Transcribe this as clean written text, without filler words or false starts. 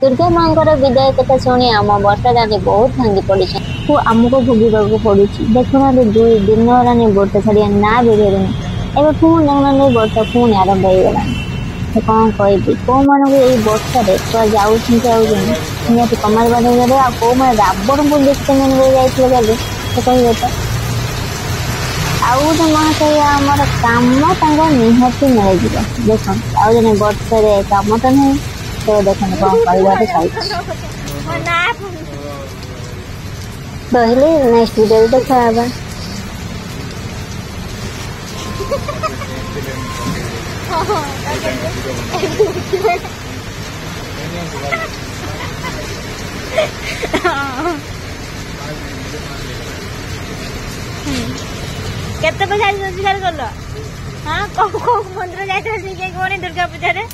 दुर्गा माँ विदाय कथा शुणी आम वर्षा रानी बहुत भांगी पड़ी आमको भोगवाक पड़ू देखुना 2 दिन होगा वर्षा छाड़िया ना भी धरुनी एवं पुणी देखना वर्षा पुणी आरंभ हो गला कौन कह कौ मान वर्षा जाऊँगी कमाल बाजार आ कौ मैंने रावण को देखते जाइए कहे तो आउ गोटे महाशय आमर कम निहाती मिल देख आउ जन वर्षे कम तो नहीं तो देखने कौन कहले नेक्स्ट वीडियो देखा केते पैसा रोजगार कल हाँ कौ मंदिर जाइए दुर्गा पूजा रे